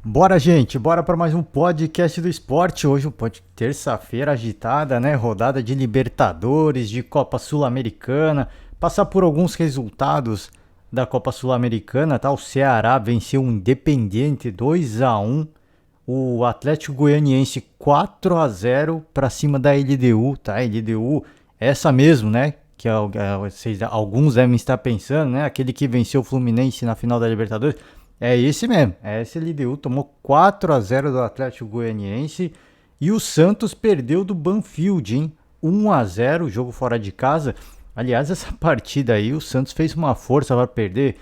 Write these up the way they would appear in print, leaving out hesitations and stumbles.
Bora, gente, bora para mais um podcast do esporte. Hoje, terça-feira agitada, né? Rodada de Libertadores, de Copa Sul-Americana. Passar por alguns resultados da Copa Sul-Americana, tá? O Ceará venceu o Independiente 2-1. O Atlético Goianiense 4-0 para cima da LDU, tá? LDU, essa mesmo, né? Alguns devem estar pensando, né? Aquele que venceu o Fluminense na final da Libertadores. É esse mesmo. É esse LDU. Tomou 4-0 do Atlético Goianiense. E o Santos perdeu do Banfield, hein? 1-0, jogo fora de casa. Aliás, essa partida aí, o Santos fez uma força para perder.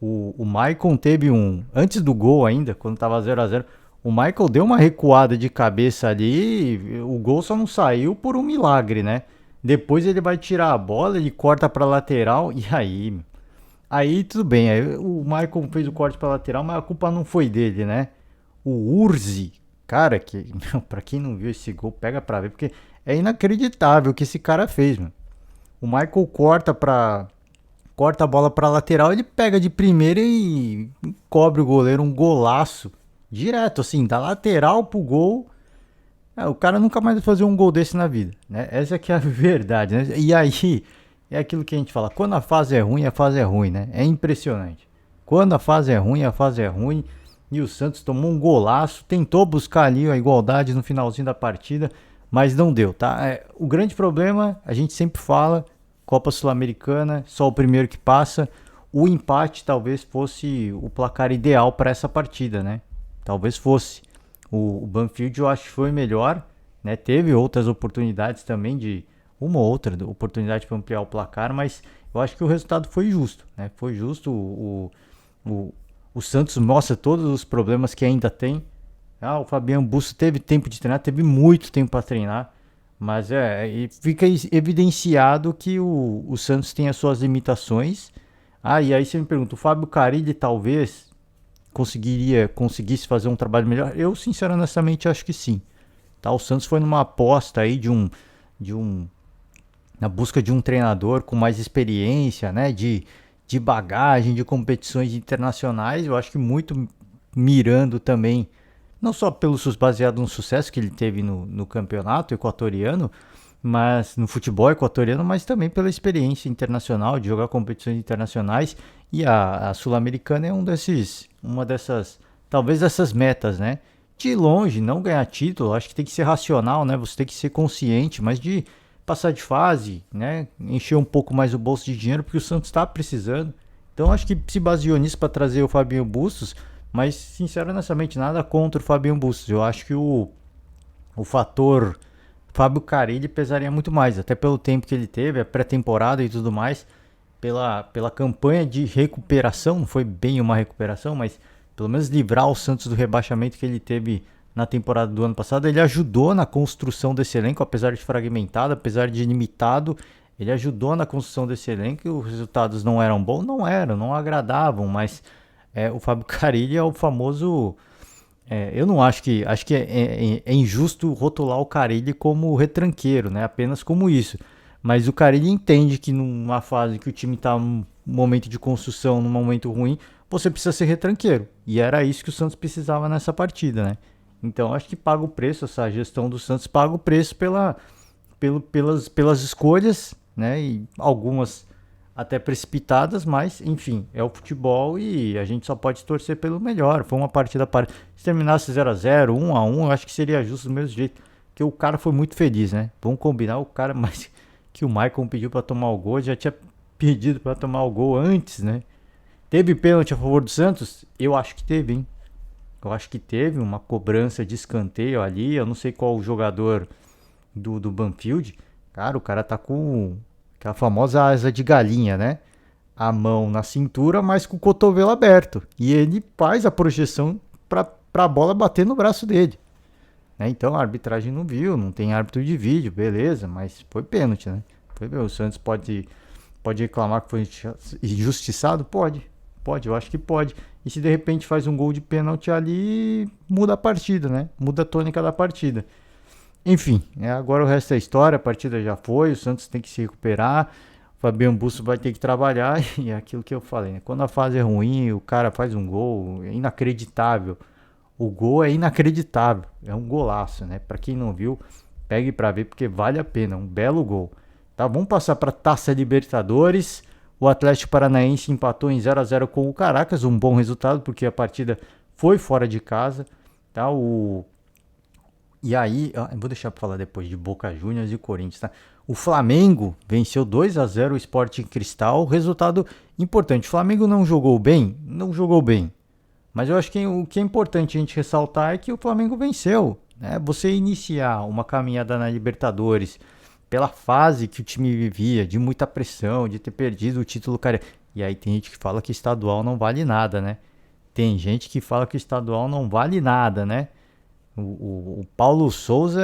O Maicon teve um. Antes do gol ainda, quando tava 0-0, o Michael deu uma recuada de cabeça ali. O gol só não saiu por um milagre, né? Depois ele vai tirar a bola, ele corta pra lateral. E aí tudo bem. Aí o Michael fez o corte pra lateral, mas a culpa não foi dele, né? O Urzi, cara, pra quem não viu esse gol, pega pra ver, porque é inacreditável o que esse cara fez, mano. O Michael corta a bola pra lateral, ele pega de primeira e cobre o goleiro, um golaço. Direto, assim, da lateral pro gol. O cara nunca mais vai fazer um gol desse na vida, né? Essa que é a verdade, né? E aí, é aquilo que a gente fala, quando a fase é ruim, a fase é ruim, né? É impressionante. Quando a fase é ruim, a fase é ruim. E o Santos tomou um golaço, tentou buscar ali a igualdade no finalzinho da partida, mas não deu, tá? O grande problema, a gente sempre fala, Copa Sul-Americana, só o primeiro que passa. O empate talvez fosse o placar ideal para essa partida, né? Talvez fosse. O Banfield eu acho que foi melhor, né? Teve outras oportunidades também de uma ou outra oportunidade para ampliar o placar, mas eu acho que o resultado foi justo, né? Foi justo. O, o Santos mostra todos os problemas que ainda tem. O Fabiano Busto teve tempo de treinar, teve muito tempo para treinar, mas e fica evidenciado que o Santos tem as suas limitações. E aí você me pergunta, o Fábio Carilli talvez conseguisse fazer um trabalho melhor? Eu, sinceramente, acho que sim. Tá, o Santos foi numa aposta aí de um na busca de um treinador com mais experiência, né, de bagagem, de competições internacionais. Eu acho que muito mirando também, não só baseado no sucesso que ele teve no campeonato equatoriano, mas no futebol equatoriano, mas também pela experiência internacional de jogar competições internacionais. E a Sul-Americana é uma dessas, talvez essas metas, né? De longe, não ganhar título, acho que tem que ser racional, né? Você tem que ser consciente, mas de passar de fase, né? Encher um pouco mais o bolso de dinheiro, porque o Santos está precisando. Então acho que se baseou nisso para trazer o Fabinho Bustos, mas sinceramente nada contra o Fabinho Bustos. Eu acho que o fator Fábio Carilli pesaria muito mais, até pelo tempo que ele teve, a pré-temporada e tudo mais, pela campanha de recuperação, não foi bem uma recuperação, mas pelo menos livrar o Santos do rebaixamento que ele teve na temporada do ano passado. Ele ajudou na construção desse elenco, apesar de fragmentado, apesar de limitado, ele ajudou na construção desse elenco. Os resultados não eram bons, não agradavam, mas o Fábio Carilli é o famoso. Eu não acho que é injusto rotular o Carille como retranqueiro, né? Apenas como isso. Mas o Carille entende que numa fase que o time está num momento de construção, num momento ruim, você precisa ser retranqueiro. E era isso que o Santos precisava nessa partida, né? Então acho que paga o preço, essa gestão do Santos paga o preço pelas escolhas, né? E algumas até precipitadas, mas enfim, é o futebol e a gente só pode torcer pelo melhor. Foi uma partida para se terminasse 0-0, 1-1, eu acho que seria justo do mesmo jeito, porque o cara foi muito feliz, né? Vamos combinar, o cara mais que o Maicon pediu para tomar o gol, já tinha pedido para tomar o gol antes, né? Teve pênalti a favor do Santos? Eu acho que teve, hein? Eu acho que teve uma cobrança de escanteio ali, eu não sei qual o jogador do Banfield. Cara, o cara tá com aquela famosa asa de galinha, né? A mão na cintura, mas com o cotovelo aberto. E ele faz a projeção para a bola bater no braço dele. Né? Então a arbitragem não viu, não tem árbitro de vídeo, beleza, mas foi pênalti, né? O Santos pode reclamar que foi injustiçado? Pode, eu acho que pode. E se de repente faz um gol de pênalti ali, muda a partida, né? Muda a tônica da partida. Enfim, agora o resto é história, a partida já foi, o Santos tem que se recuperar, o Fabiano Busto vai ter que trabalhar e é aquilo que eu falei, né? Quando a fase é ruim, o cara faz um gol, é inacreditável O gol é inacreditável, é um golaço, né? Para quem não viu, pegue para ver porque vale a pena, um belo gol. Tá, vamos passar para Taça Libertadores. O Atlético Paranaense empatou em 0-0 com o Caracas, um bom resultado porque a partida foi fora de casa, tá? E aí, vou deixar para falar depois de Boca Juniors e Corinthians, tá? O Flamengo venceu 2-0 o Sporting Cristal, resultado importante. O Flamengo não jogou bem? Não jogou bem. Mas eu acho que o que é importante a gente ressaltar é que o Flamengo venceu, né? Você iniciar uma caminhada na Libertadores pela fase que o time vivia, de muita pressão, de ter perdido o título, cara. E aí tem gente que fala que estadual não vale nada, né? Tem gente que fala que estadual não vale nada, né? O Paulo Souza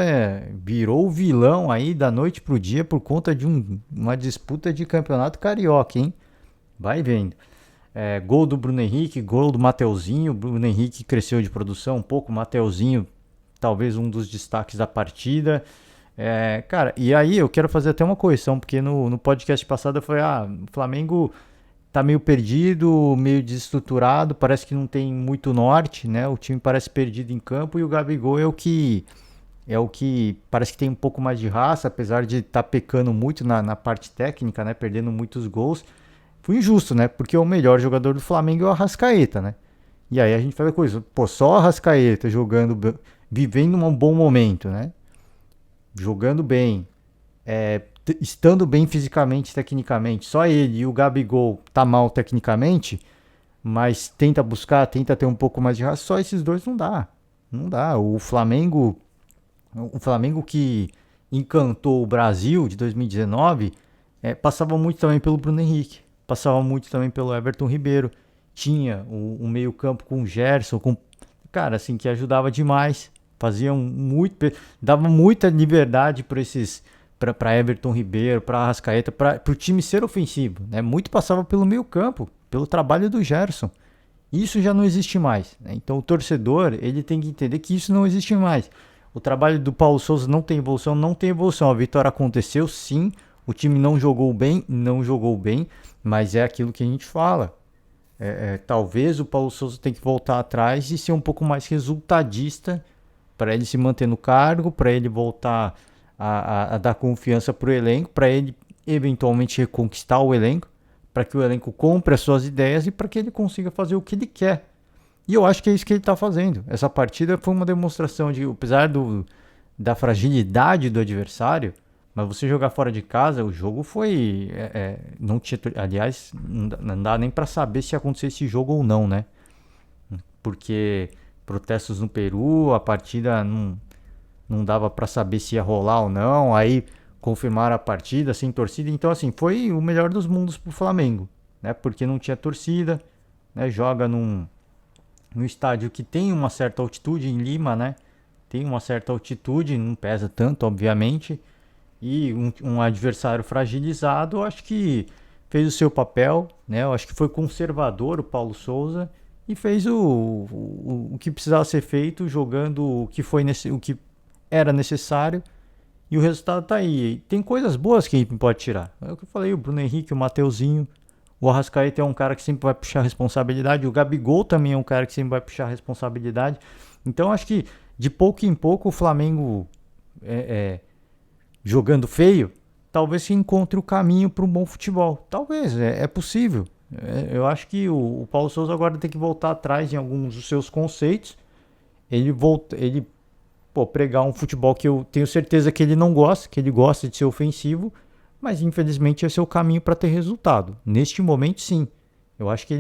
virou o vilão aí da noite pro dia por conta de uma disputa de campeonato carioca, hein? Vai vendo. Gol do Bruno Henrique, gol do Mateuzinho. O Bruno Henrique cresceu de produção um pouco. O Mateuzinho, talvez um dos destaques da partida. Cara, e aí eu quero fazer até uma correção, porque no podcast passado eu falei: o Flamengo tá meio perdido, meio desestruturado, parece que não tem muito norte, né? O time parece perdido em campo e o Gabigol é o que parece que tem um pouco mais de raça, apesar de estar pecando muito na parte técnica, né? Perdendo muitos gols. Foi injusto, né? Porque o melhor jogador do Flamengo é o Arrascaeta, né? E aí a gente faz a coisa, pô, só o Arrascaeta jogando, vivendo um bom momento, né? Jogando bem, estando bem fisicamente, tecnicamente, só ele e o Gabigol tá mal tecnicamente, mas tenta buscar, tenta ter um pouco mais de raça, só esses dois não dá. Não dá. O Flamengo que encantou o Brasil de 2019, passava muito também pelo Bruno Henrique, passava muito também pelo Everton Ribeiro, tinha o meio-campo com o Gerson, cara, assim, que ajudava demais, faziam muito, dava muita liberdade para Everton Ribeiro, para Arrascaeta, para o time ser ofensivo, né? Muito passava pelo meio-campo, pelo trabalho do Gerson. Isso já não existe mais, né? Então o torcedor, ele tem que entender que isso não existe mais. O trabalho do Paulo Souza não tem evolução, não tem evolução. A vitória aconteceu sim, o time não jogou bem, mas é aquilo que a gente fala. Talvez o Paulo Souza tenha que voltar atrás e ser um pouco mais resultadista para ele se manter no cargo, para ele voltar a dar confiança para o elenco, para ele eventualmente reconquistar o elenco, para que o elenco compre as suas ideias e para que ele consiga fazer o que ele quer. E eu acho que é isso que ele está fazendo. Essa partida foi uma demonstração de, apesar da fragilidade do adversário, mas você jogar fora de casa, o jogo foi. Não tinha, aliás, não dá nem para saber se ia acontecer esse jogo ou não, né? Porque protestos no Peru, a partida não dava para saber se ia rolar ou não. Aí confirmaram a partida sem torcida. Então, assim, foi o melhor dos mundos pro Flamengo, né? Porque não tinha torcida, né? Joga num estádio que tem uma certa altitude em Lima, né? Tem uma certa altitude, não pesa tanto, obviamente. E um adversário fragilizado, eu acho que fez o seu papel, né? Eu acho que foi conservador o Paulo Souza e fez o que precisava ser feito, jogando o que era necessário, e o resultado tá aí. Tem coisas boas que a gente pode tirar. É o que eu falei, o Bruno Henrique, o Mateuzinho, o Arrascaeta é um cara que sempre vai puxar responsabilidade, o Gabigol também é um cara que sempre vai puxar responsabilidade. Então acho que de pouco em pouco o Flamengo jogando feio, talvez se encontre o caminho para um bom futebol. Talvez, é possível. Eu acho que o Paulo Souza agora tem que voltar atrás em alguns dos seus conceitos. Ele pregar um futebol que eu tenho certeza que ele não gosta, que ele gosta de ser ofensivo, mas infelizmente esse é o caminho para ter resultado. Neste momento, sim. Eu acho que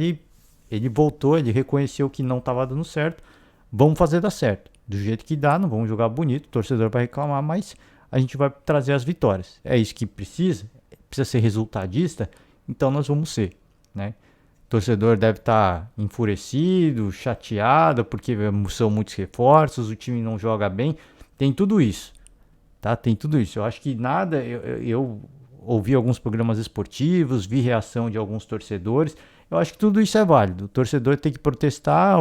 ele voltou, ele reconheceu que não estava dando certo. Vamos fazer dar certo. Do jeito que dá, não vamos jogar bonito, o torcedor vai reclamar, mas a gente vai trazer as vitórias. É isso que precisa ser resultadista, então nós vamos ser, né? O torcedor deve estar enfurecido, chateado, porque são muitos reforços, o time não joga bem, tem tudo isso, tá? Tem tudo isso. Eu acho que nada, eu ouvi alguns programas esportivos, vi reação de alguns torcedores, eu acho que tudo isso é válido. O torcedor tem que protestar,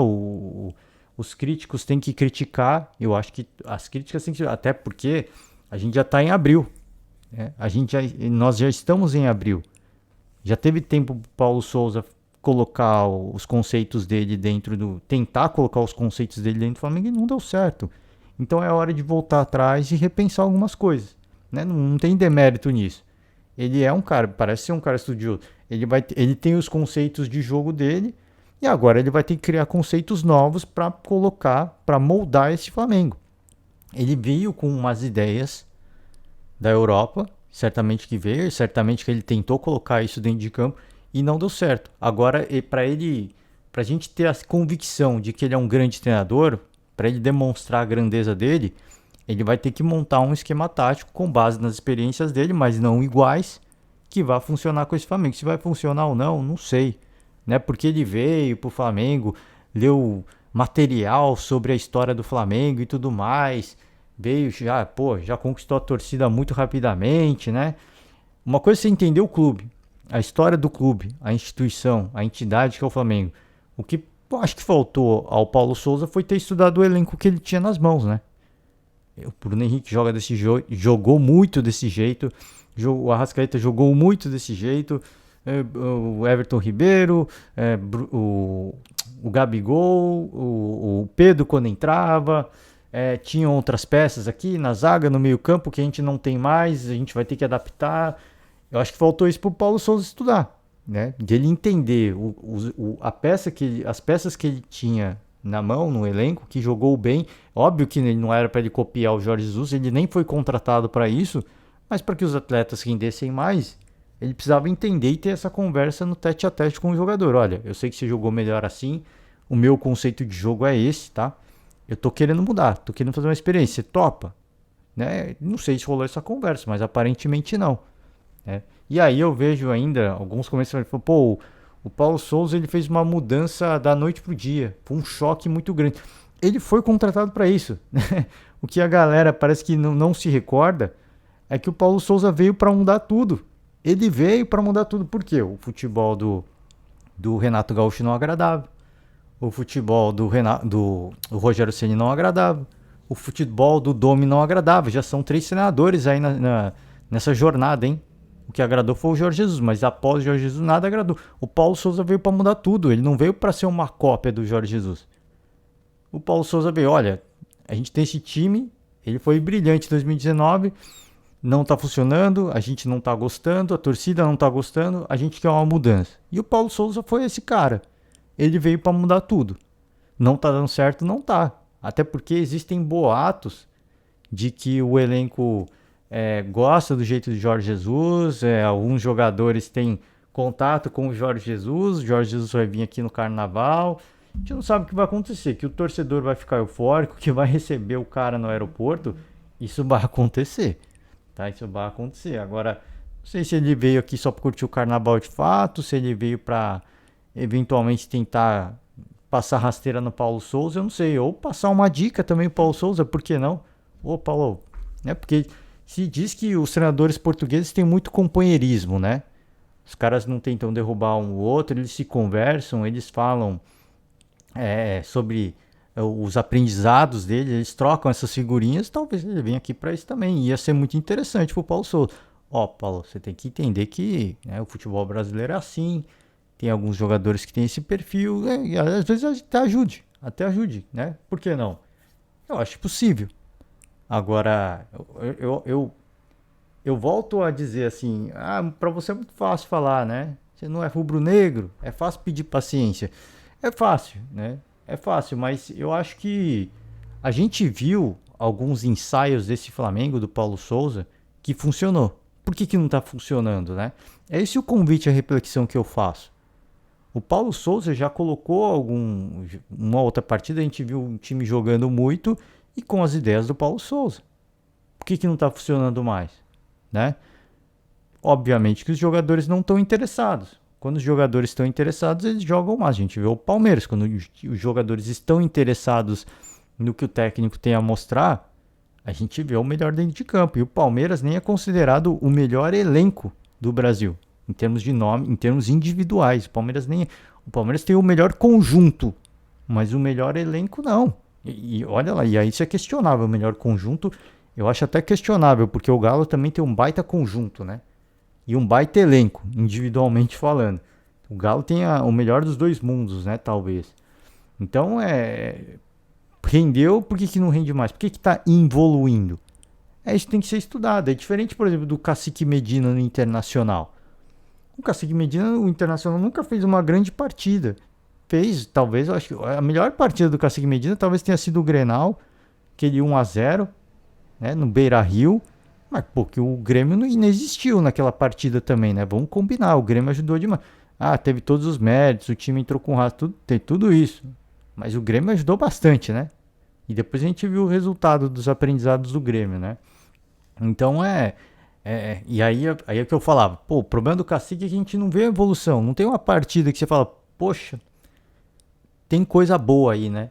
os críticos têm que criticar, eu acho que as críticas têm que, até porque a gente já está em abril, né? Nós já estamos em abril. Já teve tempo para Paulo Souza colocar os conceitos dele tentar colocar os conceitos dele dentro do Flamengo e não deu certo. Então é hora de voltar atrás e repensar algumas coisas, né? Não tem demérito nisso. Ele é um cara, parece ser um cara estudioso. Ele tem os conceitos de jogo dele e agora ele vai ter que criar conceitos novos para colocar, para moldar esse Flamengo. Ele veio com umas ideias da Europa, certamente que veio, certamente que ele tentou colocar isso dentro de campo e não deu certo. Agora, para a gente ter a convicção de que ele é um grande treinador, para ele demonstrar a grandeza dele, ele vai ter que montar um esquema tático com base nas experiências dele, mas não iguais, que vai funcionar com esse Flamengo. Se vai funcionar ou não, não sei, né? Porque ele veio pro Flamengo, leu material sobre a história do Flamengo e tudo mais, veio já conquistou a torcida muito rapidamente, né? Uma coisa é você entender o clube, a história do clube, a instituição, a entidade que é o Flamengo. O que eu acho que faltou ao Paulo Souza foi ter estudado o elenco que ele tinha nas mãos, né? O Bruno Henrique jogou muito desse jeito, o Arrascaeta jogou muito desse jeito, o Everton Ribeiro, o Gabigol, o Pedro quando entrava, tinham outras peças aqui na zaga, no meio campo que a gente não tem mais, a gente vai ter que adaptar. Eu acho que faltou isso para o Paulo Souza estudar, né? De ele entender as peças que ele tinha na mão, no elenco, que jogou bem. Óbvio que não era para ele copiar o Jorge Jesus, ele nem foi contratado para isso, mas para que os atletas rendessem mais, ele precisava entender e ter essa conversa no tete a tete com o jogador. Olha, eu sei que você jogou melhor assim, o meu conceito de jogo é esse, tá? Eu tô querendo mudar, tô querendo fazer uma experiência, você topa? Né? Não sei se rolou essa conversa, mas aparentemente não. Né? E aí eu vejo ainda alguns comentários falando, pô, o Paulo Souza ele fez uma mudança da noite pro dia, foi um choque muito grande. Ele foi contratado para isso. Né? O que a galera parece que não se recorda é que o Paulo Souza veio para mudar tudo. Ele veio para mudar tudo. Por quê? O futebol do Renato Gaúcho não agradava. O futebol do Rogério Ceni não agradava. O futebol do Domi não agradava. Já são 3 treinadores aí nessa jornada, hein? O que agradou foi o Jorge Jesus, mas após o Jorge Jesus nada agradou. O Paulo Souza veio para mudar tudo. Ele não veio para ser uma cópia do Jorge Jesus. O Paulo Souza veio, olha, a gente tem esse time, ele foi brilhante em 2019, não tá funcionando, a gente não tá gostando, a torcida não tá gostando, a gente quer uma mudança. E o Paulo Souza foi esse cara. Ele veio para mudar tudo. Não tá dando certo, não tá. Até porque existem boatos de que o elenco gosta do jeito de Jorge Jesus, alguns jogadores têm contato com o Jorge Jesus vai vir aqui no Carnaval. A gente não sabe o que vai acontecer, que o torcedor vai ficar eufórico, que vai receber o cara no aeroporto. Isso vai acontecer, tá? Isso vai acontecer. Agora, não sei se ele veio aqui só para curtir o carnaval de fato, se ele veio para eventualmente tentar passar rasteira no Paulo Souza, eu não sei. Ou passar uma dica também pro Paulo Souza, por que não? Ô, Paulo, né? Porque se diz que os treinadores portugueses têm muito companheirismo, né? Os caras não tentam derrubar um ou outro, eles se conversam, eles falam sobre os aprendizados dele, eles trocam essas figurinhas, talvez ele venha aqui para isso também. Ia ser muito interessante pro Paulo Souza. Ó, Paulo, você tem que entender que o futebol brasileiro é assim, tem alguns jogadores que têm esse perfil, e às vezes até ajude, né? Por que não? Eu acho possível. Agora, eu volto a dizer assim, para você é muito fácil falar, né? Você não é rubro-negro, é fácil pedir paciência. É fácil, né? É fácil, mas eu acho que a gente viu alguns ensaios desse Flamengo, do Paulo Souza, que funcionou. Por que não está funcionando, né? É esse o convite à reflexão que eu faço. O Paulo Souza já colocou uma outra partida, a gente viu um time jogando muito e com as ideias do Paulo Souza. Por que não está funcionando mais, né? Obviamente que os jogadores não estão interessados. Quando os jogadores estão interessados, eles jogam mais. A gente vê o Palmeiras, quando os jogadores estão interessados no que o técnico tem a mostrar, a gente vê o melhor dentro de campo. E o Palmeiras nem é considerado o melhor elenco do Brasil, em termos de nome, em termos individuais. O Palmeiras tem o melhor conjunto, mas o melhor elenco não. E olha lá, e aí isso é questionável, o melhor conjunto. Eu acho até questionável, porque o Galo também tem um baita conjunto, né? E um baita elenco, individualmente falando. O Galo tem o melhor dos dois mundos, né? Talvez. Então, rendeu, por que não rende mais? Por que tá evoluindo? Isso tem que ser estudado. É diferente, por exemplo, do Cacique Medina no Internacional. O Cacique Medina, o Internacional nunca fez uma grande partida. Fez, talvez, eu acho que a melhor partida do Cacique Medina talvez tenha sido o Grenal, aquele 1-0, né, no Beira-Rio. Mas, pô, que o Grêmio não existiu naquela partida também, né? Vamos combinar, o Grêmio ajudou demais. Teve todos os méritos, o time entrou com raça, tem tudo isso. Mas o Grêmio ajudou bastante, né? E depois a gente viu o resultado dos aprendizados do Grêmio, né? Então e aí é que eu falava, pô, o problema do Cacique é que a gente não vê a evolução. Não tem uma partida que você fala, poxa, tem coisa boa aí, né?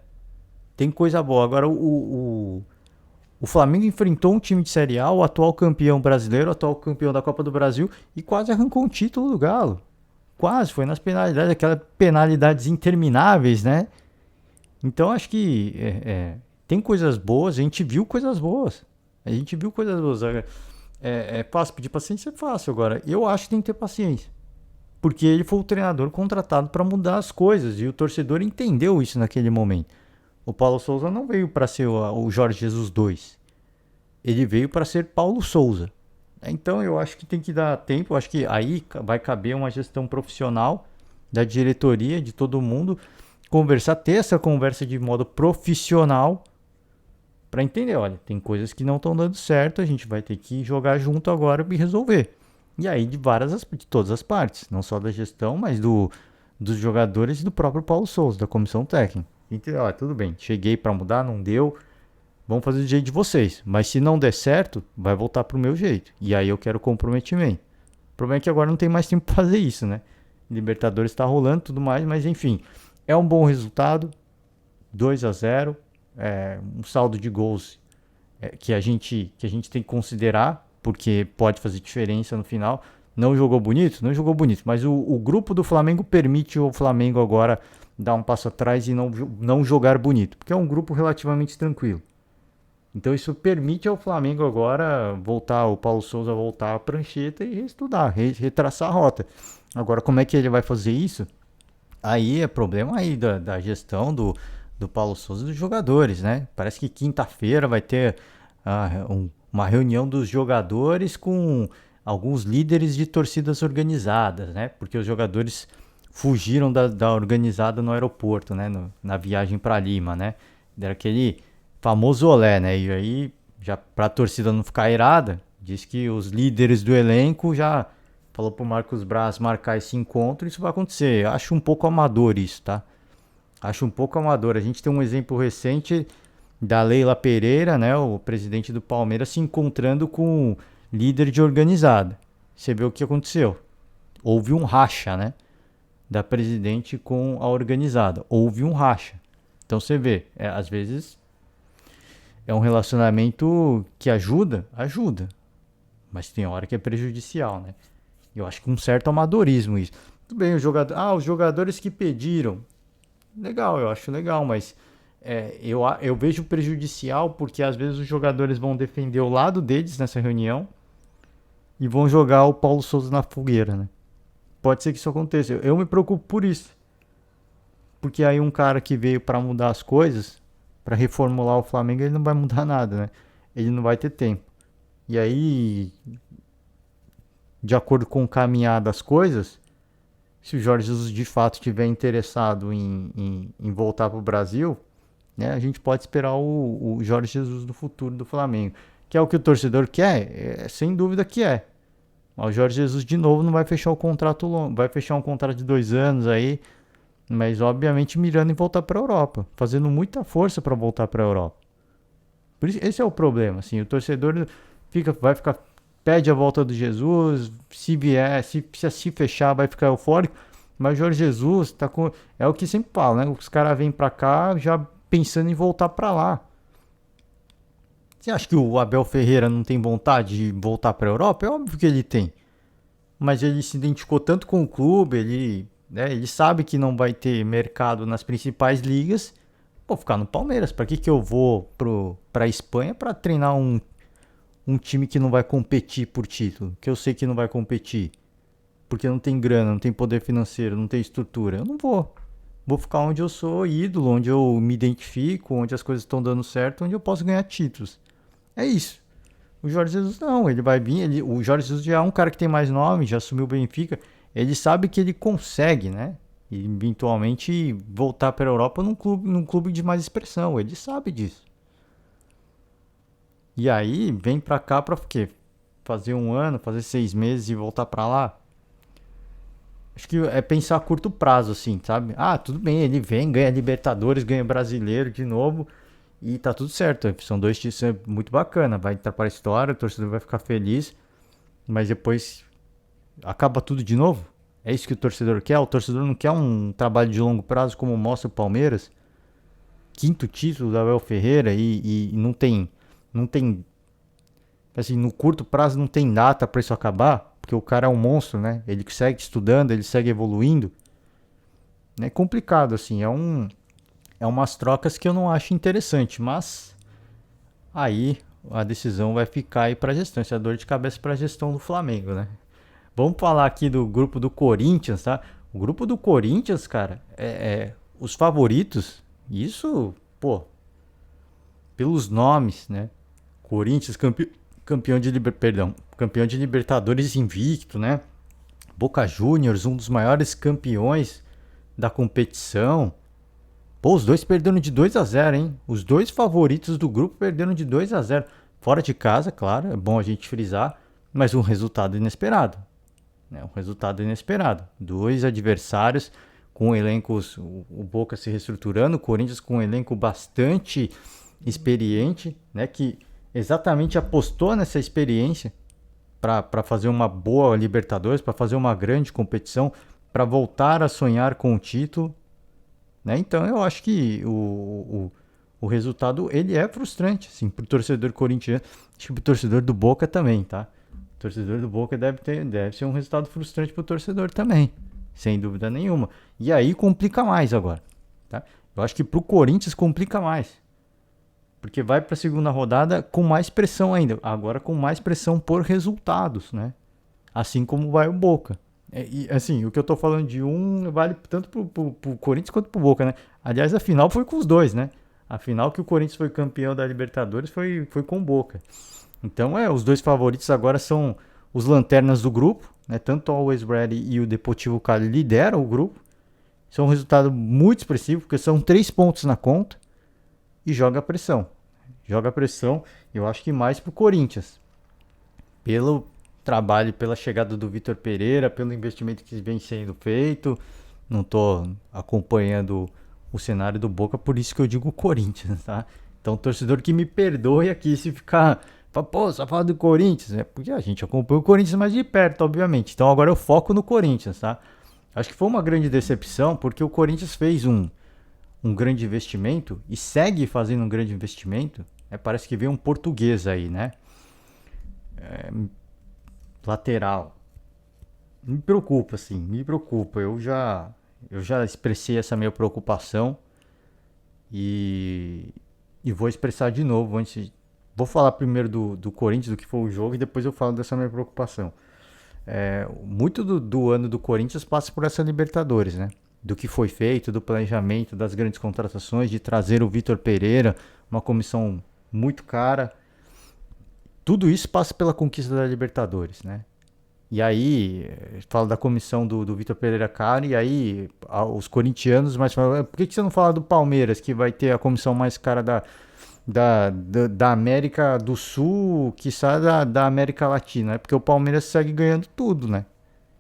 Tem coisa boa. Agora o Flamengo enfrentou um time de Série A, o atual campeão brasileiro, o atual campeão da Copa do Brasil, e quase arrancou um título do Galo. Quase, foi nas penalidades, aquelas penalidades intermináveis, né? Então acho que tem coisas boas, a gente viu coisas boas. A gente viu coisas boas. É fácil pedir paciência? É fácil. Agora, eu acho que tem que ter paciência. Porque ele foi o treinador contratado para mudar as coisas. E o torcedor entendeu isso naquele momento. O Paulo Souza não veio para ser o Jorge Jesus 2. Ele veio para ser Paulo Souza. Então eu acho que tem que dar tempo. Eu acho que aí vai caber uma gestão profissional da diretoria, de todo mundo. Ter essa conversa de modo profissional para entender, olha, tem coisas que não estão dando certo, a gente vai ter que jogar junto agora e resolver. E aí de todas as partes, não só da gestão, mas dos jogadores e do próprio Paulo Souza, da comissão técnica. Entendeu? Olha, tudo bem, cheguei para mudar, não deu, vamos fazer do jeito de vocês. Mas se não der certo, vai voltar pro meu jeito. E aí eu quero comprometimento. O problema é que agora não tem mais tempo para fazer isso, né? Libertadores está rolando, tudo mais, mas enfim, é um bom resultado, 2-0. Um saldo de gols que a gente tem que considerar, porque pode fazer diferença no final. Não jogou bonito? Não jogou bonito, mas o grupo do Flamengo permite o Flamengo agora dar um passo atrás e não jogar bonito, porque é um grupo relativamente tranquilo. Então isso permite ao Flamengo agora o Paulo Souza voltar à prancheta e reestudar, retraçar a rota. Agora, como é que ele vai fazer isso? Aí é problema aí da gestão do Paulo Souza e dos jogadores, né? Parece que quinta-feira vai ter uma reunião dos jogadores com alguns líderes de torcidas organizadas, né? Porque os jogadores fugiram da organizada no aeroporto, né? Na viagem para Lima, né? Era aquele famoso olé, né? E aí, já pra torcida não ficar irada, diz que os líderes do elenco já falou pro Marcos Braz marcar esse encontro, isso vai acontecer. Eu acho um pouco amador isso, tá? Acho um pouco amador. A gente tem um exemplo recente da Leila Pereira, né, o presidente do Palmeiras, se encontrando com o líder de organizada. Você vê o que aconteceu. Houve um racha, né, da presidente com a organizada. Houve um racha. Então você vê, às vezes é um relacionamento que ajuda, mas tem hora que é prejudicial, né? Eu acho que um certo amadorismo isso. Tudo bem, os jogadores que pediram. Legal, eu acho legal, mas eu vejo prejudicial porque às vezes os jogadores vão defender o lado deles nessa reunião e vão jogar o Paulo Souza na fogueira, né? Pode ser que isso aconteça. Eu me preocupo por isso. Porque aí um cara que veio para mudar as coisas, para reformular o Flamengo, ele não vai mudar nada, né? Ele não vai ter tempo. E aí, de acordo com o caminhar das coisas, se o Jorge Jesus de fato estiver interessado em voltar para o Brasil, né, a gente pode esperar o Jorge Jesus do futuro do Flamengo. Que é o que o torcedor quer? Sem dúvida que é. Mas o Jorge Jesus de novo não vai fechar o contrato longo, vai fechar um contrato de 2 anos aí, mas obviamente mirando em voltar para a Europa, fazendo muita força para voltar para a Europa. Por isso, esse é o problema, assim, o torcedor pede a volta do Jesus, se vier, se fechar, vai ficar eufórico. Mas o Jorge Jesus é o que sempre fala, né? Os caras vêm pra cá já pensando em voltar pra lá. Você acha que o Abel Ferreira não tem vontade de voltar pra Europa? É óbvio que ele tem. Mas ele se identificou tanto com o clube, ele sabe que não vai ter mercado nas principais ligas. Vou ficar no Palmeiras. Pra que eu vou pra Espanha pra treinar um time que não vai competir por título, que eu sei que não vai competir? porque não tem grana, não tem poder financeiro, não tem estrutura. Eu não vou. Vou ficar onde eu sou ídolo, onde eu me identifico, onde as coisas estão dando certo, onde eu posso ganhar títulos. É isso. O Jorge Jesus não, ele vai vir, o Jorge Jesus já é um cara que tem mais nome, já assumiu o Benfica, ele sabe que ele consegue, né? E eventualmente voltar para a Europa num clube de mais expressão, ele sabe disso. E aí vem para cá para quê? Fazer um ano, fazer 6 meses e voltar para lá? Acho que é pensar a curto prazo, assim, sabe? Ah, tudo bem, ele vem, ganha Libertadores, ganha Brasileiro de novo e tá tudo certo. São dois títulos muito bacana, vai entrar para a história, o torcedor vai ficar feliz, mas depois acaba tudo de novo. É isso que o torcedor quer? O torcedor não quer um trabalho de longo prazo como mostra o Palmeiras. Quinto título da Abel Ferreira e não tem, assim, no curto prazo não tem data para isso acabar, porque o cara é um monstro, né? Ele segue estudando, ele segue evoluindo. É complicado, assim, é umas trocas que eu não acho interessante, mas aí a decisão vai ficar aí para a gestão, isso é dor de cabeça para a gestão do Flamengo, né? Vamos falar aqui do grupo do Corinthians, tá? O grupo do Corinthians, cara, os favoritos, isso, pô, pelos nomes, né? Corinthians campeão de Libertadores invicto, né? Boca Juniors, um dos maiores campeões da competição. Pô, os dois perderam de 2-0, hein? Os dois favoritos do grupo perderam de 2-0. Fora de casa, claro, é bom a gente frisar, mas um resultado inesperado. Né? Um resultado inesperado. Dois adversários com elencos, o Boca se reestruturando, o Corinthians com um elenco bastante experiente, né? Que exatamente apostou nessa experiência para fazer uma boa Libertadores, para fazer uma grande competição, para voltar a sonhar com o título. Né? Então eu acho que o resultado ele é frustrante assim, para o torcedor corintiano, acho que para o torcedor do Boca também, tá? O torcedor do Boca deve ser um resultado frustrante para o torcedor também, sem dúvida nenhuma. E aí complica mais agora, tá? Eu acho que para o Corinthians complica mais, porque vai para a segunda rodada com mais pressão ainda, agora com mais pressão por resultados, né? Assim como vai o Boca. E assim, o que eu tô falando de um vale tanto pro Corinthians quanto pro Boca, né? Aliás, a final foi com os dois, né? A final que o Corinthians foi campeão da Libertadores foi com o Boca. Então, os dois favoritos agora são os lanternas do grupo, né? Tanto o Always Ready e o Deportivo Cali lideram o grupo. Isso é um resultado muito expressivo, porque são 3 pontos na conta e joga pressão. Joga pressão, eu acho que mais pro Corinthians. Pelo trabalho, pela chegada do Vitor Pereira, pelo investimento que vem sendo feito. Não estou acompanhando o cenário do Boca, por isso que eu digo Corinthians, tá? Então, torcedor que me perdoe aqui se ficar, pô, só fala do Corinthians, porque a gente acompanha o Corinthians mais de perto, obviamente. Então, agora eu foco no Corinthians, tá? Acho que foi uma grande decepção, porque o Corinthians fez um grande investimento e segue fazendo um grande investimento. Parece que veio um português aí, né? Lateral. Me preocupa, assim, me preocupa. Eu já expressei essa minha preocupação e vou expressar de novo antes. Vou falar primeiro do Corinthians, do que foi o jogo, e depois eu falo dessa minha preocupação. Muito do ano do Corinthians passa por essa Libertadores, né? Do que foi feito, do planejamento, das grandes contratações, de trazer o Vitor Pereira, uma comissão muito cara. Tudo isso passa pela conquista da Libertadores, né? E aí, falo da comissão do Vitor Pereira Caro, e aí os corintianos, mas por que você não fala do Palmeiras, que vai ter a comissão mais cara da América do Sul, que sai da América Latina? É porque o Palmeiras segue ganhando tudo, né?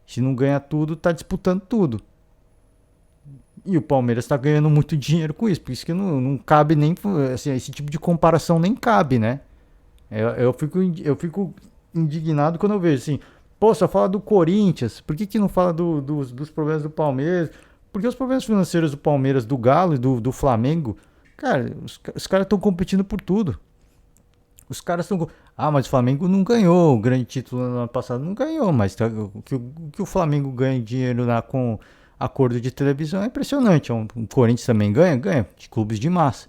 Se não ganha tudo, tá disputando tudo. E o Palmeiras tá ganhando muito dinheiro com isso, por isso que não cabe nem, assim, esse tipo de comparação nem cabe, né? Eu fico indignado quando eu vejo assim, pô, só fala do Corinthians, por que não fala dos problemas do Palmeiras? Porque os problemas financeiros do Palmeiras, do Galo e do Flamengo, cara, os caras estão competindo por tudo. Os caras estão. Ah, mas o Flamengo não ganhou o grande título no ano passado, não ganhou, mas o que o Flamengo ganha dinheiro lá com acordo de televisão é impressionante. O Corinthians também ganha, de clubes de massa.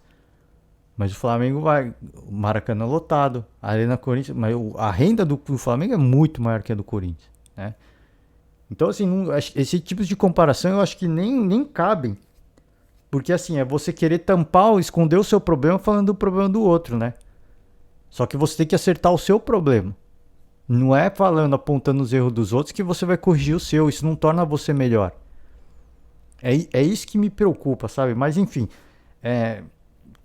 Mas o Flamengo vai, o Maracanã lotado, a Arena Corinthians, mas a renda do Flamengo é muito maior que a do Corinthians, né? Então, assim, esse tipo de comparação eu acho que nem cabem. Porque, assim, é você querer tampar ou esconder o seu problema falando do problema do outro, né? Só que você tem que acertar o seu problema. Não é falando, apontando os erros dos outros que você vai corrigir o seu. Isso não torna você melhor. É isso que me preocupa, sabe? Mas, enfim,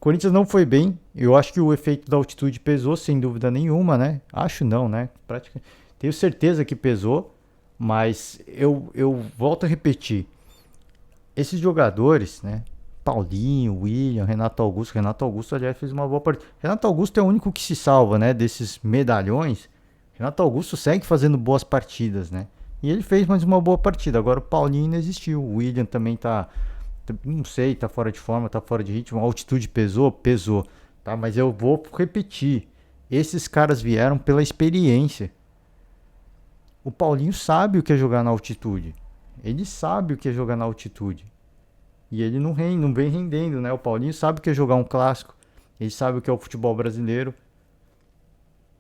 Corinthians não foi bem. Eu acho que o efeito da altitude pesou, sem dúvida nenhuma, né? Acho não, né? Tenho certeza que pesou. Mas eu volto a repetir. Esses jogadores, né? Paulinho, William, Renato Augusto. Renato Augusto, aliás, fez uma boa partida. Renato Augusto é o único que se salva, né? Desses medalhões. Renato Augusto segue fazendo boas partidas, né? E ele fez mais uma boa partida. Agora o Paulinho não existiu. O William também não sei, tá fora de forma, tá fora de ritmo. A altitude pesou? Pesou. Tá? Mas eu vou repetir. Esses caras vieram pela experiência. O Paulinho sabe o que é jogar na altitude. Ele sabe o que é jogar na altitude. E ele não vem rendendo, né? O Paulinho sabe o que é jogar um clássico. Ele sabe o que é o futebol brasileiro.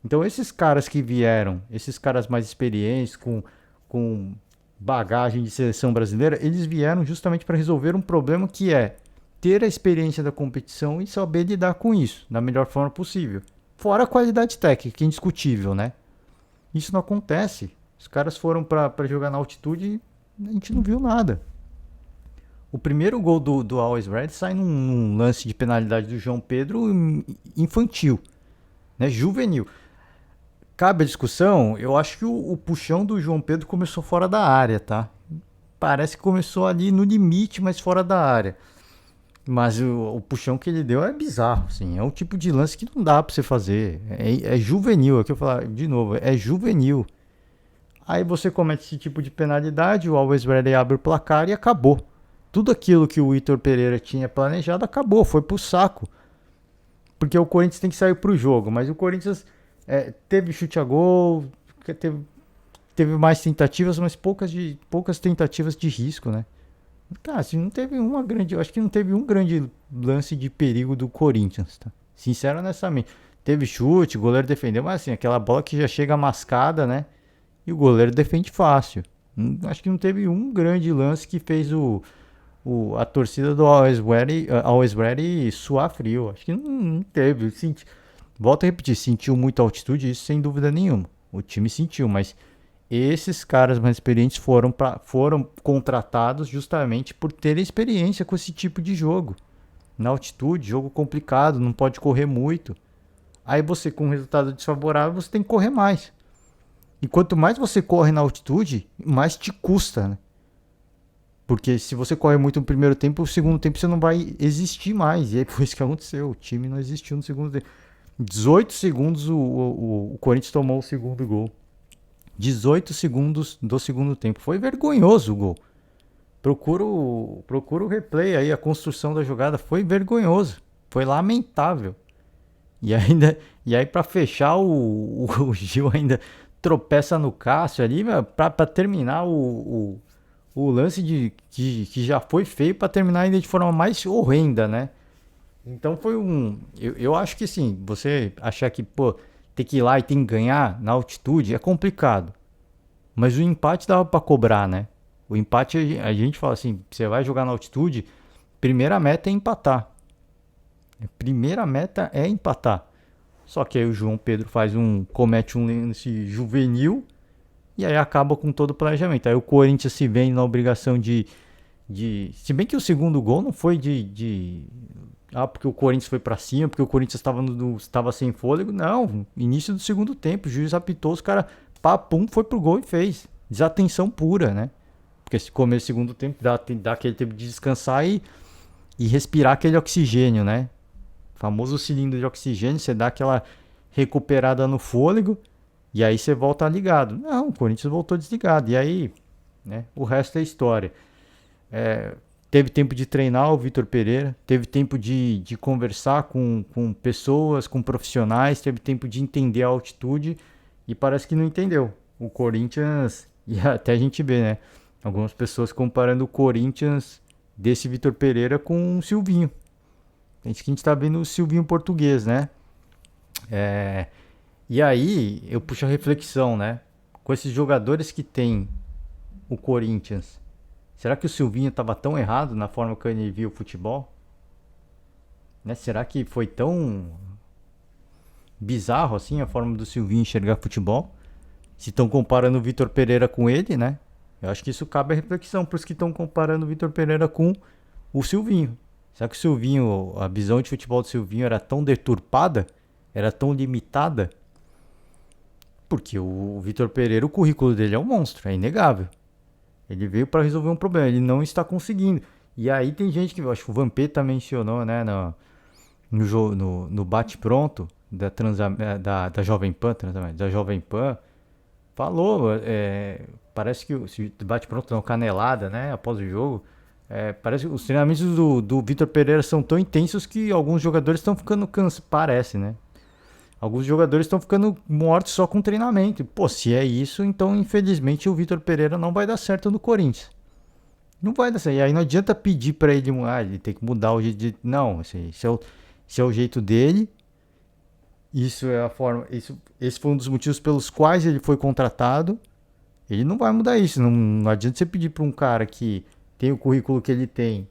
Então esses caras que vieram, esses caras mais experientes, com bagagem de seleção brasileira, eles vieram justamente para resolver um problema que é ter a experiência da competição e saber lidar com isso da melhor forma possível. Fora a qualidade técnica, indiscutível, né? Isso não acontece. Os caras foram para jogar na altitude e a gente não viu nada. O primeiro gol do Always Red sai num lance de penalidade do João Pedro infantil, né? Juvenil. Cabe a discussão, eu acho que o puxão do João Pedro começou fora da área, tá? Parece que começou ali no limite, mas fora da área. Mas o puxão que ele deu é bizarro, assim. É um tipo de lance que não dá pra você fazer. É juvenil, é que eu falar de novo, é juvenil. Aí você comete esse tipo de penalidade, o Always Ready abre o placar e acabou. Tudo aquilo que o Vitor Pereira tinha planejado acabou, foi pro saco. Porque o Corinthians tem que sair pro jogo, mas o Corinthians teve chute a gol, teve mais tentativas, mas poucas tentativas de risco, né? Cara, assim, não teve uma grande. Eu acho que não teve um grande lance de perigo do Corinthians, tá? Sincero, honestamente. Teve chute, o goleiro defendeu, mas assim, aquela bola que já chega mascada, né? E o goleiro defende fácil. Acho que não teve um grande lance que fez a torcida do Always Ready suar frio. Acho que não teve. Volto a repetir, sentiu muita altitude, isso sem dúvida nenhuma. O time sentiu, mas esses caras mais experientes foram contratados justamente por terem experiência com esse tipo de jogo. Na altitude, jogo complicado, não pode correr muito. Aí você, com um resultado desfavorável, você tem que correr mais. E quanto mais você corre na altitude, mais te custa, né? Porque se você corre muito no primeiro tempo, o segundo tempo você não vai existir mais. E aí foi isso que aconteceu. O time não existiu no segundo tempo. 18 segundos o Corinthians tomou o segundo gol. 18 segundos do segundo tempo. Foi vergonhoso o gol. Procura o replay aí, a construção da jogada foi vergonhoso. Foi lamentável. E aí para fechar, o Gil ainda tropeça no Cássio ali, para terminar o lance que já foi feio, para terminar ainda de forma mais horrenda, né? Então foi eu acho que sim, você achar que, pô, ter que ir lá e tem que ganhar na altitude é complicado. Mas o empate dava pra cobrar, né? O empate, a gente fala assim, você vai jogar na altitude, primeira meta é empatar. Primeira meta é empatar. Só que aí o João Pedro comete um lance juvenil e aí acaba com todo o planejamento. Aí o Corinthians se vê na obrigação se bem que o segundo gol não foi porque o Corinthians foi pra cima, porque o Corinthians estava sem fôlego. Não, início do segundo tempo, o juiz apitou, os caras, papum, foi pro gol e fez. Desatenção pura, né? Porque esse começo do segundo tempo dá aquele tempo de descansar e respirar aquele oxigênio, né? O famoso cilindro de oxigênio, você dá aquela recuperada no fôlego e aí você volta ligado. Não, o Corinthians voltou desligado. E aí, né? O resto é história. Teve tempo de treinar o Vitor Pereira, teve tempo de conversar com pessoas, com profissionais, teve tempo de entender a altitude e parece que não entendeu. O Corinthians, e até a gente vê, né? Algumas pessoas comparando o Corinthians desse Vitor Pereira com o Silvinho. A gente tá vendo o Silvinho português, né? E aí eu puxo a reflexão, né? Com esses jogadores que tem o Corinthians, será que o Silvinho estava tão errado na forma que ele via o futebol? Né? Será que foi tão bizarro assim a forma do Silvinho enxergar futebol? Se estão comparando o Vitor Pereira com ele, né? Eu acho que isso cabe à reflexão para os que estão comparando o Vitor Pereira com o Silvinho. Será que o Silvinho, a visão de futebol do Silvinho era tão deturpada? Era tão limitada? Porque o Vitor Pereira, o currículo dele é um monstro, é inegável. Ele veio para resolver um problema, ele não está conseguindo. E aí tem gente que, eu acho que o Vampeta mencionou, né, no bate-pronto da Jovem Pan, da Jovem Pan, falou, parece que o bate-pronto não, canelada, né, após o jogo, parece que os treinamentos do Vitor Pereira são tão intensos que alguns jogadores estão ficando cansados, parece, né? Alguns jogadores estão ficando mortos só com treinamento. Pô, se é isso, então infelizmente o Vitor Pereira não vai dar certo no Corinthians. Não vai dar certo. E aí não adianta pedir pra ele, ele tem que mudar o jeito de... Não, esse é o jeito dele. Isso é a forma... Esse foi um dos motivos pelos quais ele foi contratado. Ele não vai mudar isso. Não adianta você pedir pra um cara que tem o currículo que ele tem,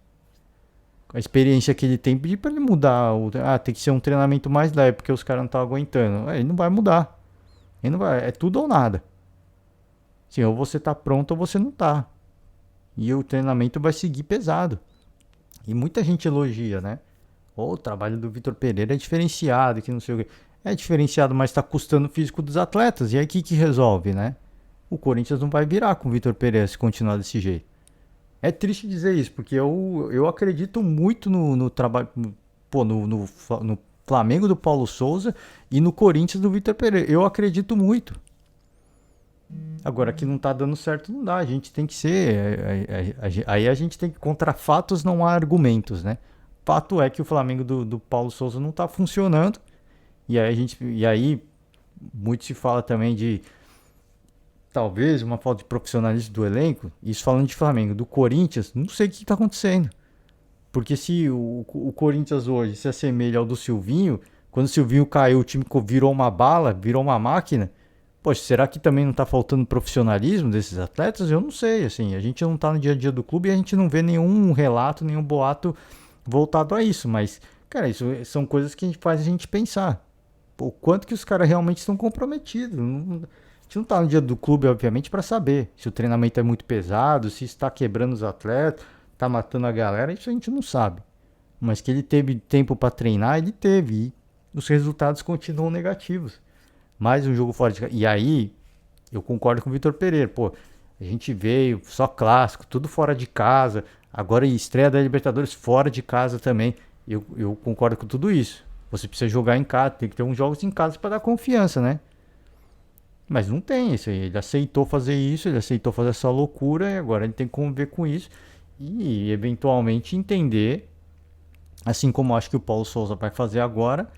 a experiência que ele tem, pedir pra ele mudar. Tem que ser um treinamento mais leve, porque os caras não estão aguentando. Ele não vai mudar. Ele não vai. É tudo ou nada. Assim, ou você tá pronto ou você não tá. E o treinamento vai seguir pesado. E muita gente elogia, né? O trabalho do Vitor Pereira é diferenciado, que não sei o quê. É diferenciado, mas tá custando o físico dos atletas. E aí o que resolve, né? O Corinthians não vai virar com o Vitor Pereira se continuar desse jeito. É triste dizer isso, porque eu acredito muito no trabalho, no Flamengo do Paulo Souza e no Corinthians do Vitor Pereira. Eu acredito muito. Agora que não tá dando certo, não dá. A gente tem que ser. Aí a gente tem que. Contra fatos não há argumentos, né? Fato é que o Flamengo do Paulo Souza não tá funcionando. E aí muito se fala também de talvez uma falta de profissionalismo do elenco. Isso falando de Flamengo. Do Corinthians, não sei o que está acontecendo. Porque se o Corinthians hoje se assemelha ao do Silvinho, quando o Silvinho caiu, o time virou uma bala, virou uma máquina. Poxa, será que também não está faltando profissionalismo desses atletas? Eu não sei, assim, a gente não está no dia a dia do clube e a gente não vê nenhum relato, nenhum boato voltado a isso. Mas, cara, isso são coisas que faz a gente pensar. O quanto que os caras realmente estão comprometidos. A gente não tá no dia do clube, obviamente, para saber se o treinamento é muito pesado, se está quebrando os atletas, tá matando a galera, isso a gente não sabe. Mas que ele teve tempo para treinar, ele teve. E os resultados continuam negativos. Mais um jogo fora de casa. E aí, eu concordo com o Vitor Pereira. Pô, a gente veio só clássico, tudo fora de casa. Agora estreia da Libertadores fora de casa também. Eu concordo com tudo isso. Você precisa jogar em casa, tem que ter uns jogos em casa para dar confiança, né? Mas não tem isso aí. Ele aceitou fazer isso, ele aceitou fazer essa loucura e agora ele tem que conviver com isso e eventualmente entender, assim como acho que o Paulo Souza vai fazer agora,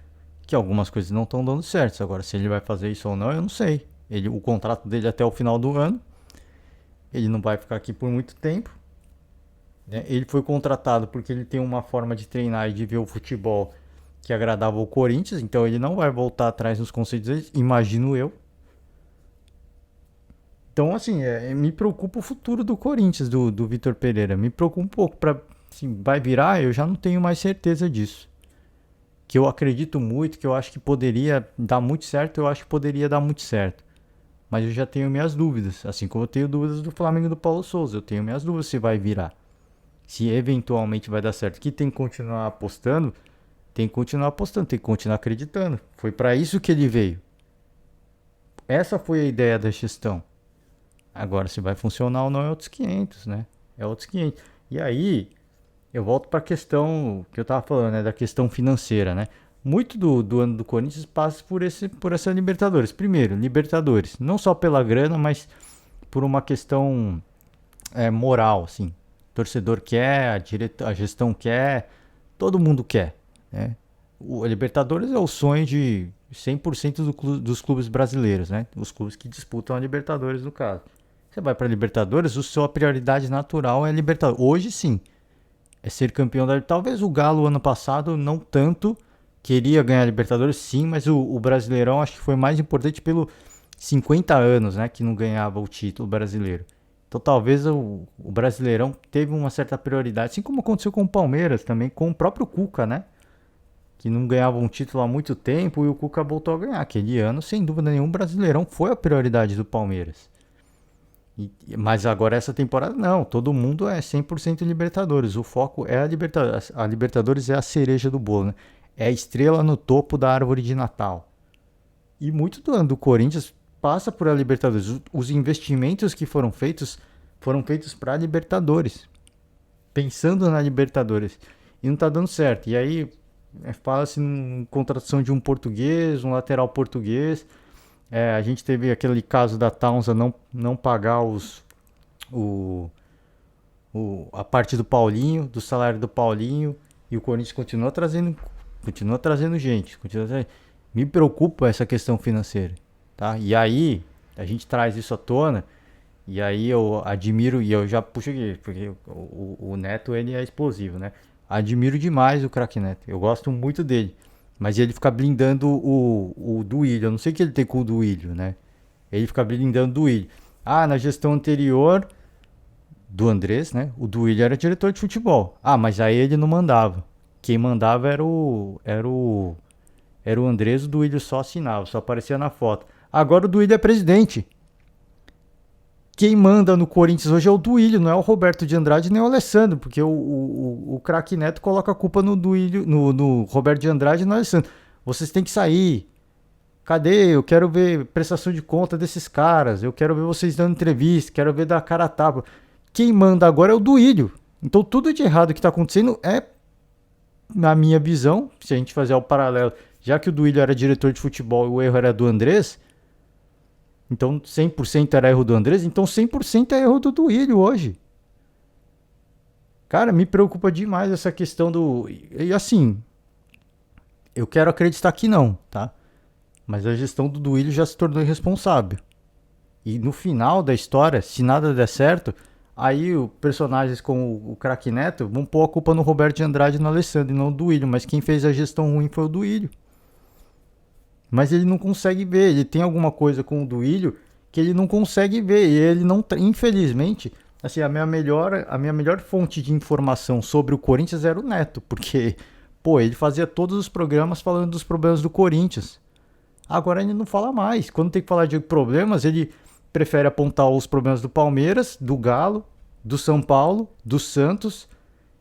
que algumas coisas não estão dando certo. Agora, se ele vai fazer isso ou não, eu não sei. O contrato dele é até o final do ano, ele não vai ficar aqui por muito tempo. Né? Ele foi contratado porque ele tem uma forma de treinar e de ver o futebol que agradava o Corinthians, então ele não vai voltar atrás nos conceitos dele, imagino eu. Então, assim, me preocupa o futuro do Corinthians, do Vitor Pereira. Me preocupa um pouco. Assim, vai virar, eu já não tenho mais certeza disso. Que eu acredito muito, que eu acho que poderia dar muito certo, eu acho que poderia dar muito certo. Mas eu já tenho minhas dúvidas. Assim como eu tenho dúvidas do Flamengo e do Paulo Souza. Eu tenho minhas dúvidas se vai virar. Se eventualmente vai dar certo. Que tem que continuar apostando, tem que continuar apostando, tem que continuar acreditando. Foi para isso que ele veio. Essa foi a ideia da gestão. Agora, se vai funcionar ou não é outros 500, né? É outros 500. E aí, eu volto para a questão que eu tava falando, né? Da questão financeira, né? Muito do ano do Corinthians passa por essa Libertadores. Primeiro, Libertadores. Não só pela grana, mas por uma questão moral, assim. O torcedor quer, a gestão quer, todo mundo quer, né? A Libertadores é o sonho de 100% dos clubes brasileiros, né? Os clubes que disputam a Libertadores, no caso. Você vai para a Libertadores, a sua prioridade natural é a Libertadores. Hoje sim, é ser campeão da Libertadores. Talvez o Galo ano passado não tanto queria ganhar a Libertadores, sim, mas o Brasileirão acho que foi mais importante pelo 50 anos, né, que não ganhava o título brasileiro. Então talvez o Brasileirão teve uma certa prioridade, assim como aconteceu com o Palmeiras também, com o próprio Cuca, né? Que não ganhava um título há muito tempo e o Cuca voltou a ganhar. Aquele ano, sem dúvida nenhuma, o Brasileirão foi a prioridade do Palmeiras. Mas agora essa temporada não, todo mundo é 100% Libertadores. O foco é a Libertadores. A Libertadores é a cereja do bolo, né? É a estrela no topo da árvore de Natal. E muito do ano do Corinthians passa por a Libertadores. Os investimentos que foram feitos para a Libertadores, pensando na Libertadores. E não tá dando certo. E aí fala-se em contratação de um português, um lateral português. A gente teve aquele caso da Townsend não pagar o, a parte do Paulinho, do salário do Paulinho, e o Corinthians continua trazendo gente. Me preocupa essa questão financeira. Tá? E aí, a gente traz isso à tona, e aí eu admiro, e eu já puxo aqui, porque o Neto ele é explosivo, né? Admiro demais o craque Neto, eu gosto muito dele. Mas ele fica blindando o Duílio. Eu não sei o que ele tem com o Duílio, né? Ele fica blindando o Duílio. Ah, na gestão anterior do Andrés, né? O Duílio era diretor de futebol. Ah, mas aí ele não mandava. Quem mandava era o Andrés, o Duílio só assinava, só aparecia na foto. Agora o Duílio é presidente. Quem manda no Corinthians hoje é o Duílio, não é o Roberto de Andrade nem o Alessandro, porque o craque Neto coloca a culpa no Duílio, no Roberto de Andrade e no Alessandro. Vocês têm que sair. Cadê? Eu quero ver prestação de conta desses caras. Eu quero ver vocês dando entrevista, quero ver dar cara a tapa. Quem manda agora é o Duílio. Então tudo de errado que está acontecendo é, na minha visão, se a gente fazer o paralelo, já que o Duílio era diretor de futebol e o erro era do Andrés, então 100% era erro do Andrés, então 100% é erro do Duílio hoje. Cara, me preocupa demais essa questão do... E assim, eu quero acreditar que não, tá? Mas a gestão do Duílio já se tornou irresponsável. E no final da história, se nada der certo, aí os personagens como o craque Neto vão pôr a culpa no Roberto de Andrade e no Alessandro, e não no Duílio. Mas quem fez a gestão ruim foi o Duílio. Mas ele não consegue ver, ele tem alguma coisa com o Duílio que ele não consegue ver, e ele não, infelizmente, assim, a minha melhor fonte de informação sobre o Corinthians era o Neto, porque, pô, ele fazia todos os programas falando dos problemas do Corinthians. Agora ele não fala mais. Quando tem que falar de problemas, ele prefere apontar os problemas do Palmeiras, do Galo, do São Paulo, do Santos.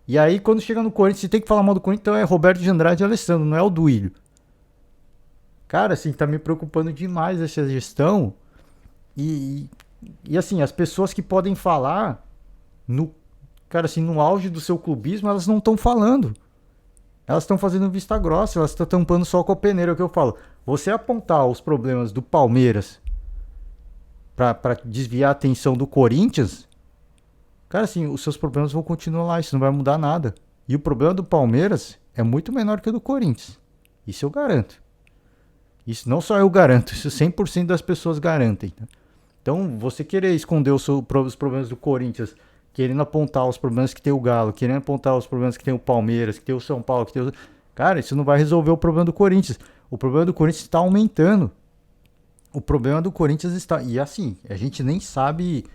E aí, quando chega no Corinthians, se tem que falar mal do Corinthians, então é Roberto de Andrade e Alessandro, não é o Duílio. Cara, assim, tá me preocupando demais essa gestão. E assim, as pessoas que podem falar, cara, assim, no auge do seu clubismo, elas não estão falando. Elas estão fazendo vista grossa, elas estão tampando só com a peneira, é o que eu falo. Você apontar os problemas do Palmeiras pra desviar a atenção do Corinthians, cara, assim, os seus problemas vão continuar lá, isso não vai mudar nada. E o problema do Palmeiras é muito menor que o do Corinthians. Isso eu garanto. Isso não só eu garanto, isso 100% das pessoas garantem. Tá? Então, você querer esconder os problemas do Corinthians, querendo apontar os problemas que tem o Galo, querendo apontar os problemas que tem o Palmeiras, que tem o São Paulo, que tem o... Cara, isso não vai resolver o problema do Corinthians. O problema do Corinthians está aumentando. O problema do Corinthians está... E assim, a gente nem sabe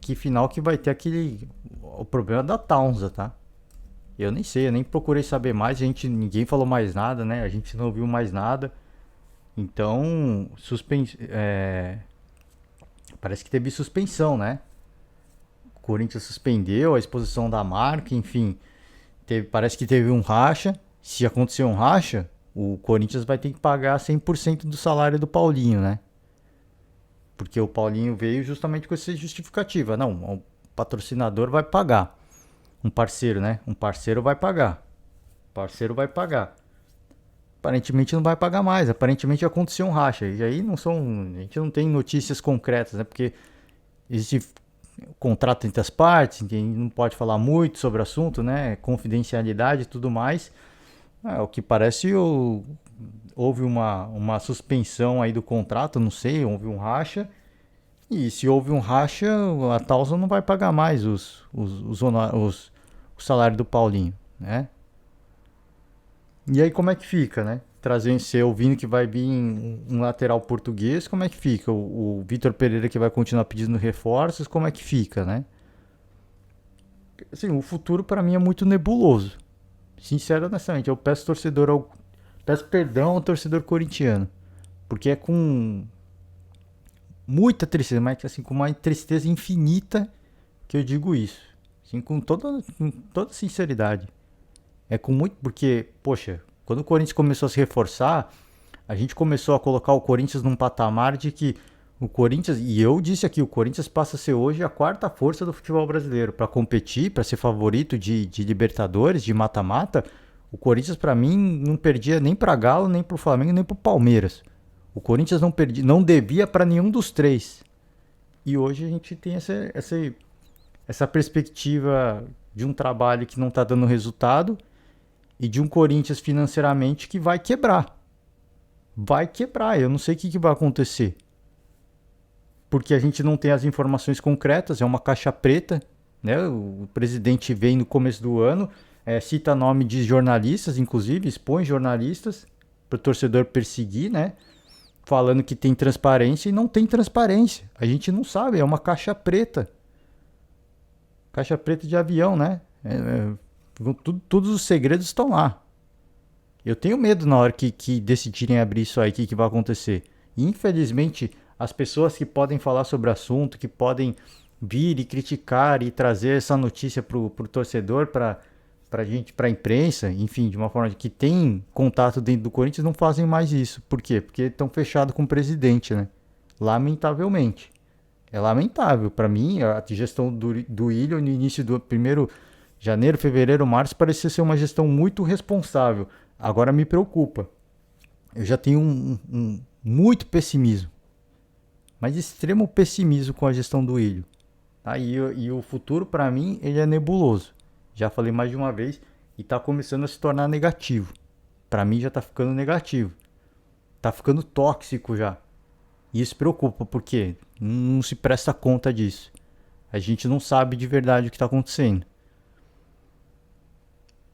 que final que vai ter aquele... O problema da Townsend, tá? Eu nem sei, eu nem procurei saber mais, ninguém falou mais nada, né? A gente não viu mais nada. Então, parece que teve suspensão, né? O Corinthians suspendeu a exposição da marca, enfim. Parece que teve um racha. Se acontecer um racha, o Corinthians vai ter que pagar 100% do salário do Paulinho, né? Porque o Paulinho veio justamente com essa justificativa. Não, o patrocinador vai pagar. Um parceiro, né? Um parceiro vai pagar. Parceiro vai pagar. Aparentemente não vai pagar mais. Aparentemente aconteceu um racha. E aí a gente não tem notícias concretas, né? Porque existe contrato entre as partes, que não pode falar muito sobre o assunto, né? Confidencialidade e tudo mais. O que parece houve uma suspensão aí do contrato, não sei, houve um racha. E se houve um racha, a Townsend não vai pagar mais o salário do Paulinho, né? E aí como é que fica, né? trazer, você ouvindo que vai vir um lateral português, como é que fica? O Vitor Pereira que vai continuar pedindo reforços, como é que fica, né? Assim, o futuro para mim é muito nebuloso. Sincero, honestamente, eu peço perdão ao torcedor corintiano, porque é com muita tristeza, mas assim, com uma tristeza infinita que eu digo isso. Assim, com toda sinceridade. É com muito. Porque, poxa, quando o Corinthians começou a se reforçar, a gente começou a colocar o Corinthians num patamar de que o Corinthians, e eu disse aqui, o Corinthians passa a ser hoje a quarta força do futebol brasileiro. Para competir, para ser favorito de Libertadores, de mata-mata, o Corinthians, para mim, não perdia nem para Galo, nem para o Flamengo, nem para o Palmeiras. O Corinthians não perdia, não devia para nenhum dos três. E hoje a gente tem essa perspectiva de um trabalho que não está dando resultado e de um Corinthians financeiramente que vai quebrar. Vai quebrar, eu não sei o que vai acontecer. Porque a gente não tem as informações concretas, é uma caixa preta, né? O presidente vem no começo do ano, cita nome de jornalistas, inclusive, expõe jornalistas para o torcedor perseguir, né? Falando que tem transparência e não tem transparência. A gente não sabe, é uma caixa preta. Caixa preta de avião, né? Todos os segredos estão lá. Eu tenho medo na hora que decidirem abrir isso aí, que vai acontecer. E, infelizmente, as pessoas que podem falar sobre o assunto, que podem vir e criticar e trazer essa notícia pro torcedor, pra gente, pra imprensa, enfim, de uma forma que tem contato dentro do Corinthians, não fazem mais isso. Por quê? Porque estão fechados com o presidente, né? Lamentavelmente. É lamentável. Para mim, a gestão do Ilho no início do primeiro janeiro, fevereiro, março, parecia ser uma gestão muito responsável. Agora me preocupa. Eu já tenho um muito pessimismo, mas extremo pessimismo com a gestão do Ilho. Tá? E o futuro, para mim, ele é nebuloso. Já falei mais de uma vez e está começando a se tornar negativo. Para mim já está ficando negativo. Está ficando tóxico já. E isso preocupa, porque não se presta conta disso. A gente não sabe de verdade o que está acontecendo.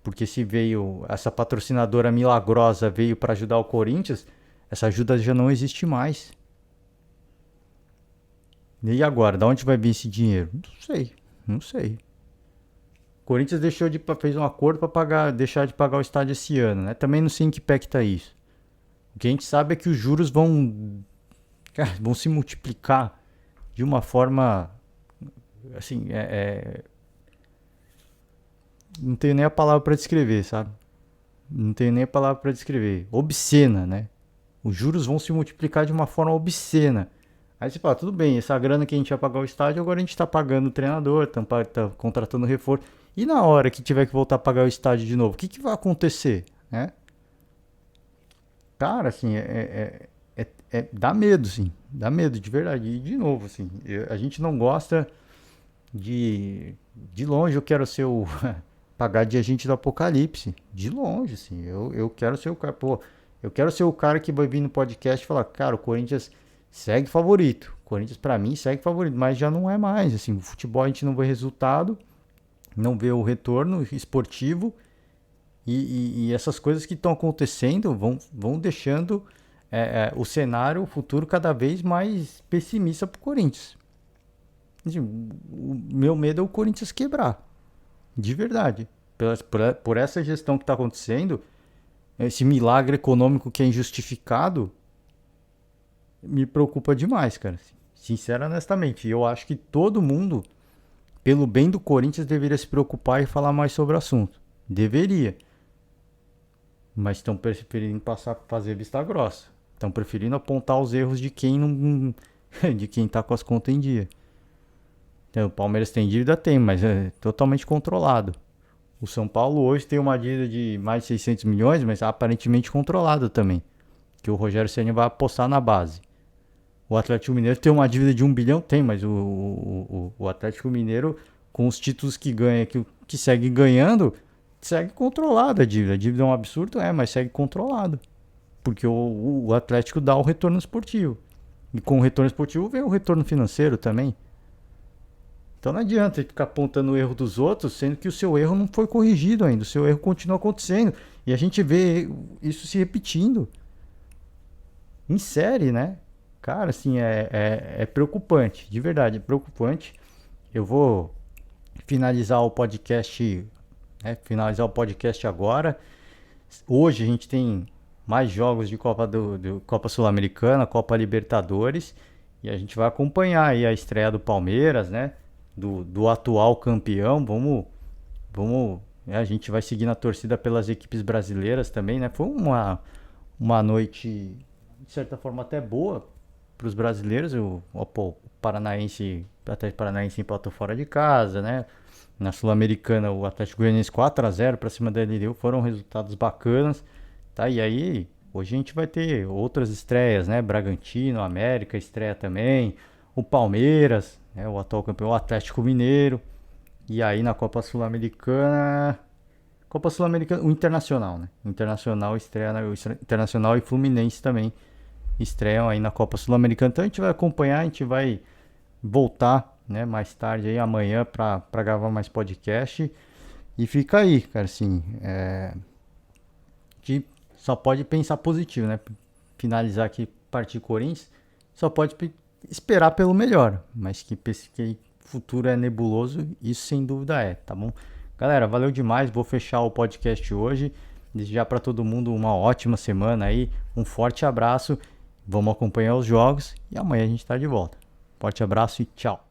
Porque se veio essa patrocinadora milagrosa veio para ajudar o Corinthians, essa ajuda já não existe mais. E agora, da onde vai vir esse dinheiro? Não sei. O Corinthians fez um acordo para deixar de pagar o estádio esse ano, né? Também não sei em que pé que tá isso. O que a gente sabe é que os juros vão se multiplicar de uma forma assim, não tenho nem a palavra para descrever, sabe? Não tenho nem a palavra para descrever. Obscena, né? Os juros vão se multiplicar de uma forma obscena. Aí você fala, tudo bem, essa grana que a gente ia pagar o estádio, agora a gente tá pagando o treinador, tá contratando reforço. E na hora que tiver que voltar a pagar o estádio de novo, o que vai acontecer, né? Cara, assim, dá medo, sim. Dá medo, de verdade. E, de novo, assim, a gente não gosta de longe eu quero ser o pagar de agente do apocalipse. De longe, assim. Eu quero ser o cara, pô, eu quero ser o cara que vai vir no podcast e falar, cara, o Corinthians segue favorito. O Corinthians, pra mim, segue favorito, mas já não é mais, assim. O futebol a gente não vê resultado, não vê o retorno esportivo e essas coisas que estão acontecendo vão deixando o cenário, o futuro cada vez mais pessimista pro Corinthians. Assim, o meu medo é o Corinthians quebrar. De verdade. Por essa gestão que está acontecendo, esse milagre econômico que é injustificado, me preocupa demais, cara. Sincero, honestamente. Eu acho que todo mundo, pelo bem do Corinthians, deveria se preocupar e falar mais sobre o assunto. Deveria. Mas estão preferindo fazer vista grossa. Estão preferindo apontar os erros de quem não, de quem tá com as contas em dia. Então, o Palmeiras tem dívida? Tem, mas é totalmente controlado. O São Paulo hoje tem uma dívida de mais de 600 milhões, mas aparentemente controlada também. Que o Rogério Ceni vai apostar na base. O Atlético Mineiro tem uma dívida de 1 bilhão? Tem, mas o Atlético Mineiro, com os títulos que ganha, que segue ganhando, segue controlado a dívida. A dívida é um absurdo, mas segue controlado. Porque o Atlético dá o retorno esportivo. E com o retorno esportivo vem o retorno financeiro também. Então não adianta ficar apontando o erro dos outros, sendo que o seu erro não foi corrigido ainda, o seu erro continua acontecendo. E a gente vê isso se repetindo em série, né? Cara, assim, é preocupante, de verdade, é preocupante. Eu vou finalizar o podcast, né? Finalizar o podcast agora. Hoje a gente tem mais jogos de Copa Sul-Americana, Copa Libertadores, e a gente vai acompanhar aí a estreia do Palmeiras, né? Do atual campeão. Vamos, né? A gente vai seguir na torcida pelas equipes brasileiras também, né? Foi uma noite, de certa forma, até boa para os brasileiros. O Paranaense, o Atlético Paranaense empatou fora de casa, né? Na Sul-Americana, o Atlético Goianiense 4-0 para cima da LDU, foram resultados bacanas, tá? E aí, hoje a gente vai ter outras estreias, né? Bragantino, América estreia também, o Palmeiras, né? O atual campeão, o Atlético Mineiro. E aí na Copa Sul-Americana, o Internacional, né? O Internacional estreia, o Internacional e Fluminense também estreiam aí na Copa Sul-Americana. Então a gente vai acompanhar, a gente vai voltar, né, mais tarde aí amanhã para gravar mais podcast. E fica aí, cara, assim, que só pode pensar positivo, né? Finalizar aqui, partir Corinthians, só pode esperar pelo melhor, mas que o futuro é nebuloso, isso sem dúvida é, tá bom? Galera, valeu demais, vou fechar o podcast hoje. Desejar para todo mundo uma ótima semana aí, um forte abraço, vamos acompanhar os jogos e amanhã a gente tá de volta. Forte abraço e tchau!